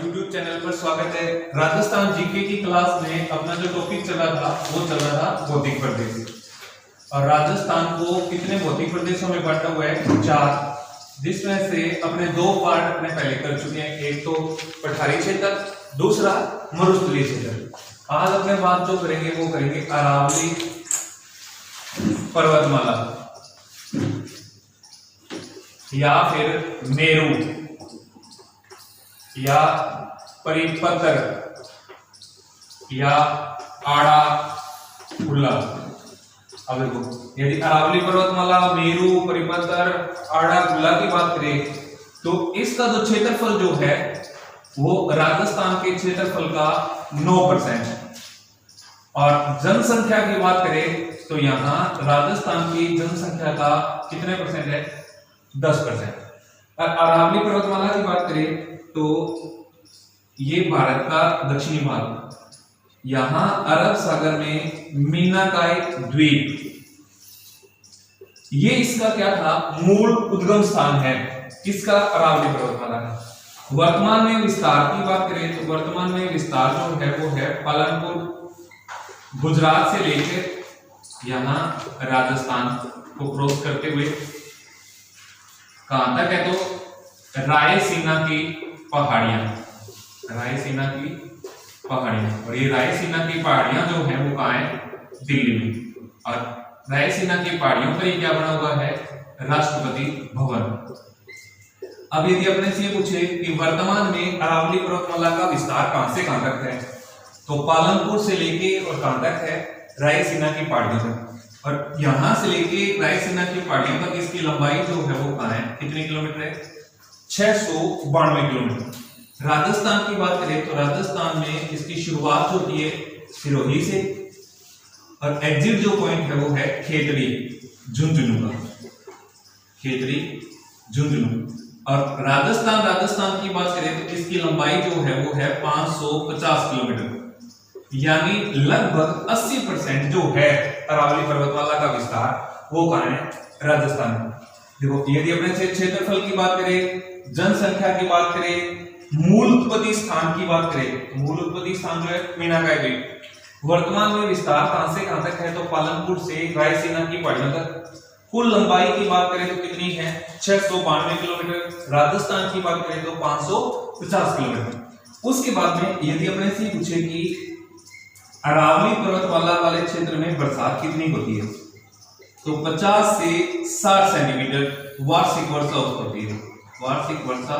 YouTube channel पर स्वागत है। राजस्थान जीके की क्लास में अपना जो टॉपिक चल रहा था वो चल रहा था भौतिक प्रदेश। और राजस्थान को कितने भौतिक प्रदेशों में बांटा हुआ है? 4, जिसमें से अपने 2 पार्ट अपने पहले कर चुके हैं। एक तो पठारी क्षेत्र, दूसरा मरुस्थलीय क्षेत्र। आज अपने बात जो करेंगे वो करेंगे अरावली पर्वतमाला या फिर मेरू या परिपत्र या आड़ा उल्ला। अब देखो, यदि अरावली पर्वतमाला, मेरू, परिपत्र, आड़ा उल्ला की बात करें तो इसका जो क्षेत्रफल जो है वो राजस्थान के क्षेत्रफल का 9%। और जनसंख्या की बात करें तो यहाँ राजस्थान की जनसंख्या का कितने परसेंट है? 10%। और अरावली पर्वतमाला की बात करें तो ये भारत का दक्षिणी भाग, यहां अरब सागर में मीनाकाय द्वीप, ये इसका क्या था? मूल उद्गम स्थान है। किसका? अरावली पर्वतमाला का। वर्तमान में विस्तार की बात करें तो वर्तमान में विस्तार जो है वो है पालनपुर, गुजरात से लेकर यहां राजस्थान को क्रॉस करते हुए कहां तक है? तो रायसीना की पहाड़ियां, रायसीना की पहाड़ियां। और ये रायसीना की पहाड़ियां जो है वो कहां है? दिल्ली में। और रायसीना की पहाड़ियों पर क्या बना हुआ है? राष्ट्रपति भवन। अब यदि अपने से ये पूछे कि वर्तमान में अरावली पर्वतमाला का विस्तार कहां से कहां तक है, तो पालनपुर से लेके और कहां तक है? रायसीना की पहाड़ियों तक। और यहां से लेके रायसीना की पहाड़ियों तक इसकी लंबाई जो है वो कहां है? कितने किलोमीटर है? 692 किलोमीटर। राजस्थान की बात करें तो राजस्थान में इसकी शुरुआत होती है सिरोही से और एग्जिट जो पॉइंट है वो है खेतड़ी झुंझुनू का, खेतड़ी झुंझुनू। और राजस्थान की बात करें तो इसकी लंबाई जो है वो है 550 किलोमीटर, यानी लगभग 80% जो है अरावली पर्वतमाला का विस्तार वो कहां है? राजस्थान में। देखो, यदि अपने क्षेत्रफल की बात करें, जनसंख्या की बात करें, मूल उत्पत्ति स्थान की बात करें, मूल उत्पत्ति स्थान जो है मीनाकाय द्वीप। वर्तमान में विस्तार कहां से कहां तक है? तो पालनपुर से रायसीना की पहाड़ियों तक। कुल लंबाई की बात करें तो कितनी है? 692 किलोमीटर। राजस्थान की बात करें तो 550 किलोमीटर। उसके बाद में यदि अपने से पूछे कि अरावली पर्वतमाला वाले क्षेत्र में बरसात कितनी होती है, तो 50 से 60 सेंटीमीटर वार्षिक वर्षा औसत होती है, वार्षिक वर्षा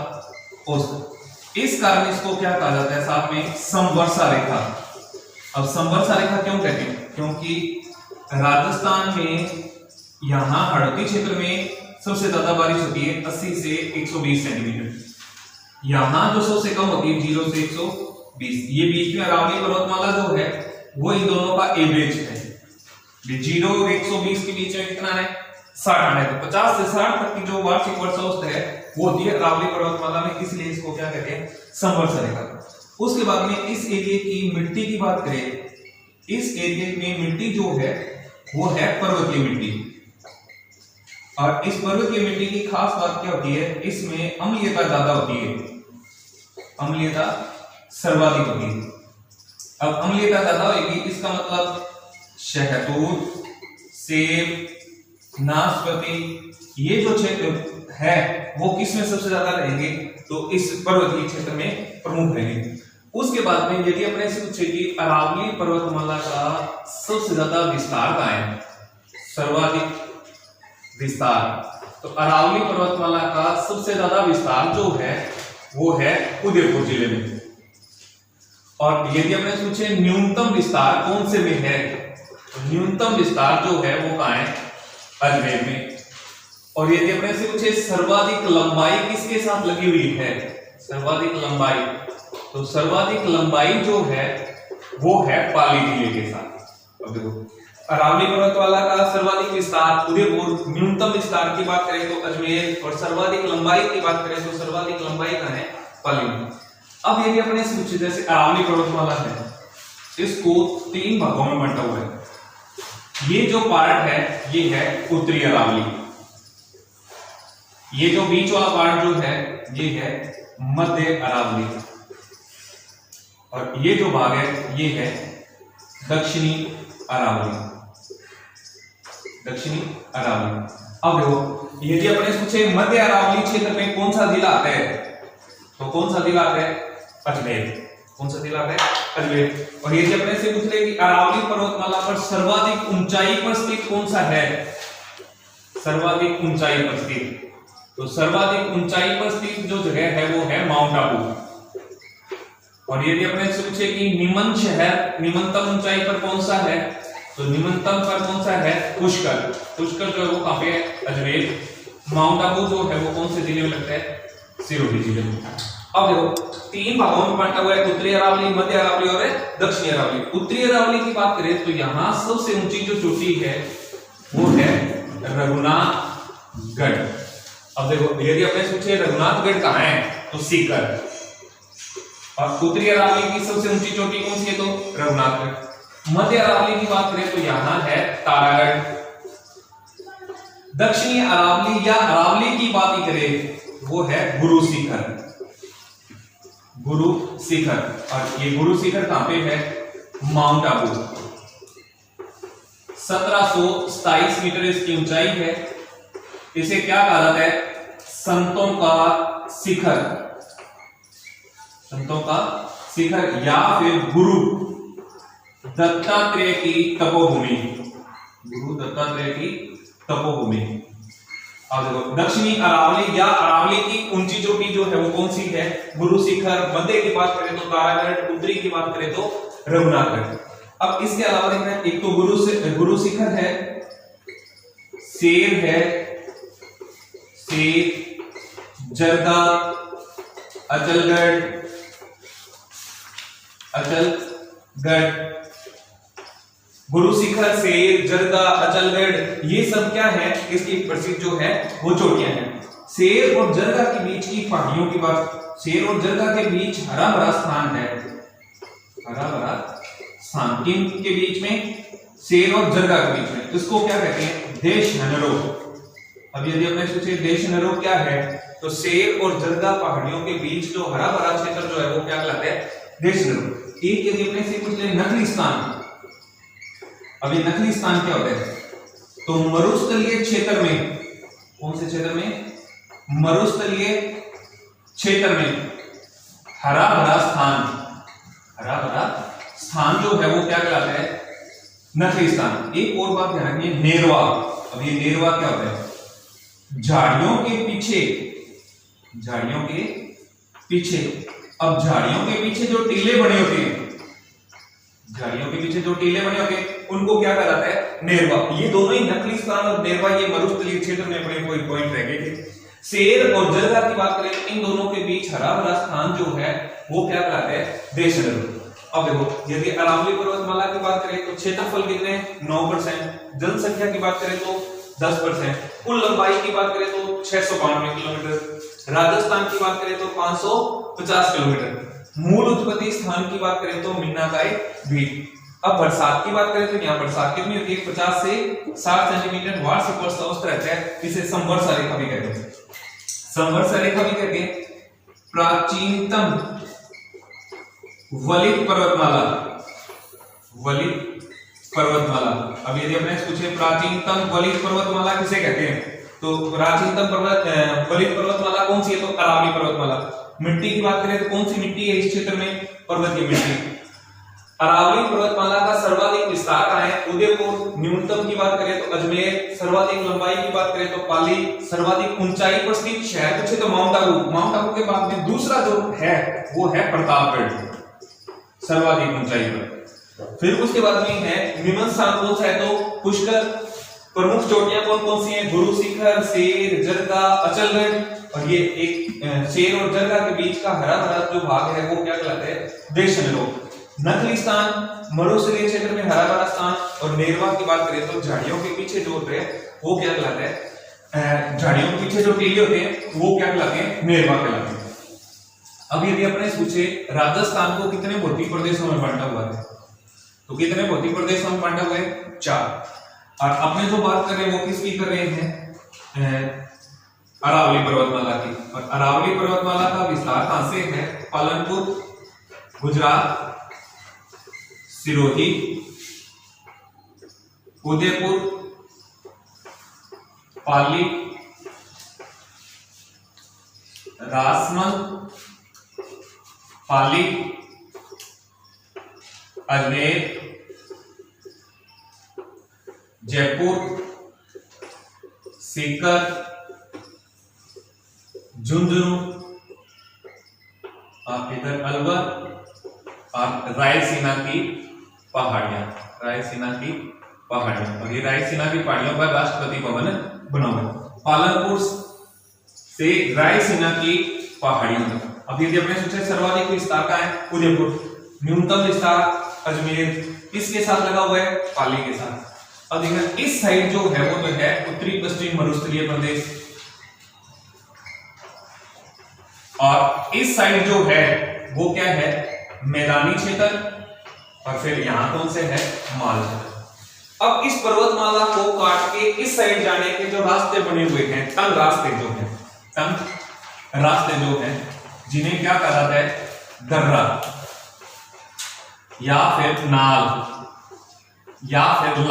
औसत। इस कारण इसको क्या कहा जाता है? साथ में समवर्षा रेखा। अब समवर्षा रेखा क्यों कहते हैं? क्योंकि राजस्थान में यहां हड़ौती क्षेत्र में सबसे ज्यादा बारिश होती है 80 से 120 सेंटीमीटर। यहां जो सबसे कम होती है 0 से 120। ये बीच में अरावली पर्वतमाला जो है वो इन दोनों का एवरेज है। 0 और 120 के बीच में कितना है? 60 है। तो 50 से 60 तक की जो वार्षिक वर्षा औसत है वो होती है अरावली पर्वतमाला में, इसलिए इसको क्या कहते हैं? समवर्षा रेखा। उसके बाद में इस एरिया की मिट्टी की बात करें, इस एरिया में मिट्टी जो है वो है पर्वतीय मिट्टी। और इस पर्वतीय मिट्टी की खास बात क्या होती है? इसमें अम्लीयता ज्यादा होती है, अम्लीयता सर्वाधिक होती है। अब अम्लीयता ज्यादा होगी इसका मतलब शहतूत, सेब, नाशपाती, ये जो क्षेत्र है वो किसमें सबसे ज्यादा रहेंगे? तो इस पर्वतीय क्षेत्र में प्रमुख रहेंगे। उसके बाद में यदि अपने से पूछे कि अरावली पर्वतमाला का सबसे ज्यादा विस्तार कहां है? सर्वाधिक विस्तार, तो अरावली पर्वतमाला का सबसे ज्यादा विस्तार जो है वो है उदयपुर जिले में। और यदि अपने पूछे न्यूनतम विस्तार कौन से में है, तो न्यूनतम विस्तार जो है वो कहां है? अजमेर में। और यदि अपने से पूछे सर्वाधिक लंबाई किसके साथ लगी हुई है? सर्वाधिक लंबाई, तो सर्वाधिक लंबाई जो है वो है पाली जिले के साथ। अब देखो, अरावली पर्वतमाला का सर्वाधिक विस्तार उदयपुर, न्यूनतम विस्तार की बात करें तो अजमेर, और सर्वाधिक लंबाई की बात करें तो सर्वाधिक लंबाई कहां है? पाली में। अब यदि अपने से पूछे जैसे अरावली पर्वतमाला है, इसको 3 भागों में बांटा हुआ है। ये जो पार्ट है ये है उत्तरी अरावली, ये जो बीच वाला पार्ट जो है ये है मध्य अरावली। और ये जो भाग है ये है दक्षिणी अरावली, दक्षिणी अरावली। अब देखो यदि अपने पूछे मध्य अरावली क्षेत्र में कौन सा जिला आता है, तो कौन सा जिला आता है? अजमेर। कौन सा जिला आता है? अजमेर। और यदि अपने से पूछ ले कि अरावली पर्वतमाला पर सर्वाधिक ऊंचाई पर स्थित कौन सा है, सर्वाधिक ऊंचाई पर स्थित, तो सर्वाधिक ऊंचाई पर स्थित जो जगह है वो है माउंट आबू। और यदि अपने से पूछे कि निमन शहर निम्नतम ऊंचाई पर कौन सा है, तो निम्नतम पर कौन सा है? पुष्कर। पुष्कर जो है वो कहां पे है? अजमेर। माउंट आबू जो है वो कौन से जिले में लगता है? सिरोही जिले में। अब देखो तीन भागों में बांटा हुआ है, उत्तरी अरावली, मध्य अरावली और दक्षिणी अरावली। उत्तरी अरावली की बात करें तो यहां सबसे ऊंची जो चोटी है वो है रघुनाथगढ़। अब देखो यदि अपने पूछे रघुनाथगढ़ कहां है, तो सीकर। और उत्तरी अरावली की सबसे ऊंची चोटी कौन सी है? तो रघुनाथगढ़। मध्य अरावली की बात करें तो यहां है तारागढ़। दक्षिणी अरावली या अरावली की बात ही करें वो है गुरु शिखर, गुरु शिखर। और ये गुरु शिखर कहां पे है? माउंट आबू। 1727 मीटर इसकी ऊंचाई है। इसे क्या कहा जाता है? संतों का शिखर, संतों का शिखर या फिर गुरु दत्तात्रेय की तपोभूमि, गुरु दत्तात्रेय की तपोभूमि। अब देखो दक्षिणी अरावली या अरावली की ऊंची चोटी जो है वो कौन सी है? गुरु शिखर। मध्य की बात करें तो तारागढ़, उत्तरी की बात करें तो रघुनाथगढ़। अब इसके अलावा देखना है, एक तो गुरु शिखर है, शेर है, शेर, जरदा, अचलगढ़, अचलगढ़। गुरु शिखर, शेर, जरदा, अचलगढ़ ये सब क्या है? इसकी प्रसिद्ध जो है वो चोटियां हैं। शेर और जरदा के बीच की पहाड़ियों की बात, शेर और जरदा के बीच हरा भरा स्थान है, हरा भरा स्थान। किन के बीच में? शेर और जरदा के बीच में। इसको क्या कहते हैं? देशनरो। अब यदि अपने सोचे देशनरो क्या है, तो शेर और जरदा पहाड़ियों के बीच जो हरा भरा क्षेत्र जो है वो क्या कहलाता है? देशनरो। एक यदि अपने से पूछ ले नकली स्थान, अब ये नकली स्थान क्या होता है? तो मरुस्थलीय क्षेत्र में, कौन से क्षेत्र में? मरुस्थलीय क्षेत्र में हरा भरा स्थान, हरा भरा स्थान जो है वो क्या कहलाता है? नकली स्थान। एक और बात ध्यान रखिए, नेरवा। अब ये नेरवा क्या होता है? झाड़ियों के पीछे, झाड़ियों के पीछे। अब झाड़ियों के पीछे जो टीले बने होते हैं, झाड़ियों के पीछे जो टीले बने होते हैं उनको क्या कहलाता है? नेरवा। ये दोनों ही नकली स्थान और नेरवा ये मरुस्थलीय क्षेत्र में बड़े कोई पॉइंट रह गए थे। शेर और जरदा की बात करें तो इन दोनों के बीच हरा भरा स्थान जो है वो क्या कहलाता है? देशनरो। अब देखो यदि अरावली पर्वतमाला की बात करें तो क्षेत्रफल कितने? 9%। जनसंख्या की बात करें तो 10%। कुल लंबाई की बात करें तो 692 किलोमीटर। राजस्थान की बात करें तो 550 किलोमीटर। मूल उत्पत्ति स्थान की बात करें तो मीनाकाई द्वीप। अब बरसात की बात करें तो यहाँ बरसात कितनी होती है? 50 से 60 सेंटीमीटर वार्षिक वर्षा औसत रहता है। इसे संवर्षा रेखा भी कहते हैं, संवर्षा रेखा भी कहते हैं। प्राचीनतम वलित पर्वतमाला, वलित पर्वतमाला। अब यदि अपने पूछे प्राचीनतम वलित पर्वतमाला किसे कहते हैं, तो प्राचीनतम वलित पर्वतमाला कौन सी है? तो अरावली पर्वतमाला। मिट्टी की बात करें तो कौन सी मिट्टी है इस क्षेत्र में? पर्वतीय मिट्टी। अरावली पर्वतमाला का सर्वाधिक विस्तार कहां है? उदयपुर। न्यूनतम की बात करें तो अजमेर। सर्वाधिक लंबाई की बात करें तो पाली। सर्वाधिक ऊंचाई पर स्थित शहर पूछे तो माउंट आबू। माउंट आबू के बाद में दूसरा जो है वो है प्रतापगढ़, सर्वाधिक ऊंचाई पर। फिर उसके बाद में है निम्न स्थान कौन सा है? तो पुष्कर। प्रमुख चोटियां कौन कौन सी हैं? गुरु शिखर, शेर, जरदा, अचलगढ़। और ये एक शेर और जरदा के बीच का हरा भरा जो भाग है वो क्या कहलाता है? देशनरो। नकली स्थान मरुस्थलीय क्षेत्र में हरा भरा स्थान। और नेरवा की बात करें तो झाड़ियों के पीछे जो होते हैं वो क्या कहलाता है? झाड़ियों के पीछे जो टीले होते हैं वो क्या कहलाते हैं? नेरवा कहलाते हैं। अब यदि अपने पूछे राजस्थान को कितने भौतिक प्रदेशों में बांटा हुआ है, तो कितने भौतिक प्रदेशों में बांटा हुआ है? 4। और अपने जो बात कर रहे हैं वो किसकी कर रहे हैं? अरावली पर्वतमाला की। और अरावली पर्वतमाला का विस्तार कहां से है? पालनपुर गुजरात, सिरोही, उदयपुर, पाली, राजसमंद, पाली, अजमेर, जयपुर, सीकर, झुंझुनू, इधर अलवर और रायसीना की पहाड़ियां, रायसीना की पहाड़ियां। और ये रायसीना की पहाड़ियों पर राष्ट्रपति भवन बना हुआ है। पालनपुर से रायसीना की पहाड़ियों तक। अब यदि अपने सोचे सर्वाधिक विस्तार का है उदयपुर, न्यूनतम विस्तार अजमेर, किसके साथ लगा हुआ है? पाली के साथ। अब देखिए इस साइड जो है वो तो है उत्तरी पश्चिम मरुस्थलीय प्रदेश, और इस साइड जो है वो क्या है? मैदानी क्षेत्र, और फिर यहां कौन से है? माल क्षेत्र। अब इस पर्वतमाला को काट के इस साइड जाने के जो रास्ते बने हुए हैं, तंग रास्ते जो हैं, तंग रास्ते जो हैं, जिन्हें क्या कहा जाता है? दर्रा या फिर नाल या फिर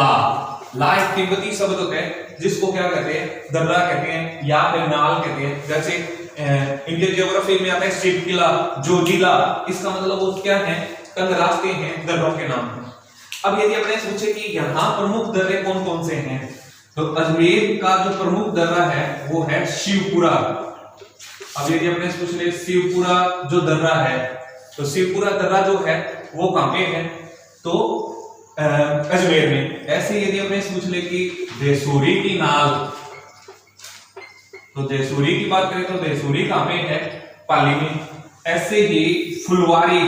ला एक तिब्बती शब्द होता है जिसको क्या कहते हैं? दर्रा कहते हैं या फिर नाल कहते हैं। जैसे इंडियन ज्योग्राफी में आता है शिवकिला, जोजिला, इसका मतलब वो क्या है? तंग रास्ते हैं दर्रों के नाम। अब यदि अपने पूछे कि यहाँ प्रमुख दर्रे कौन कौन से हैं, तो अजमेर का जो प्रमुख दर्रा है वो है शिवपुरा। अब यदि अपने पूछ ले शिवपुरा जो दर्रा है, तो शिवपुरा दर्रा जो है वो कहां पे है? तो अजमेर में। ऐसे यदि अपने पूछ ले कि देसूरी की नाल, तो देसूरी की बात करें तो देसूरी कहां पे है? पाली में। ऐसे ही फुलवारी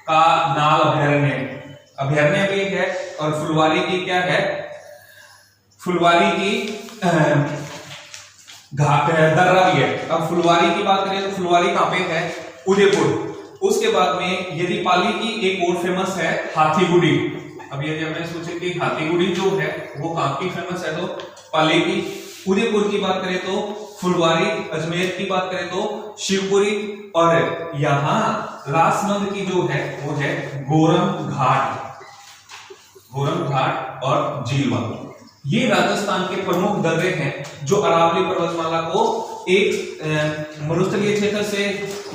का नाल अभयारण्य भी है, और फुलवारी की क्या है? फुलवारी की घाट दर्रा भी है। अब फुलवारी की बात करें तो फुलवारी कहां पे है? उदयपुर। उसके बाद में यदि पाली की एक और फेमस है हाथीगुड़ी। अब यदि हमने सोचे कि हाथीगुड़ी जो है वो कहां की फेमस है, तो पाली की। उदयपुर की बात करें तो फुलवारी, अजमेर की बात करें तो शिवपुरी, और यहां राजसमंद की जो है वो है गोरम घाट और झीलवा। ये राजस्थान के प्रमुख दर्रे हैं जो अरावली पर्वतमाला को एक मरुस्थलीय क्षेत्र से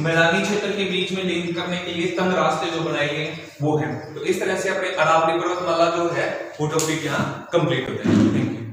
मैदानी क्षेत्र के बीच में लिंक करने के लिए तंग रास्ते जो बनाए गए वो हैं। तो इस तरह से अपने अरावली पर्वतमाला जो है वो टॉपिक यहाँ कंप्लीट होते हैं। Thank you.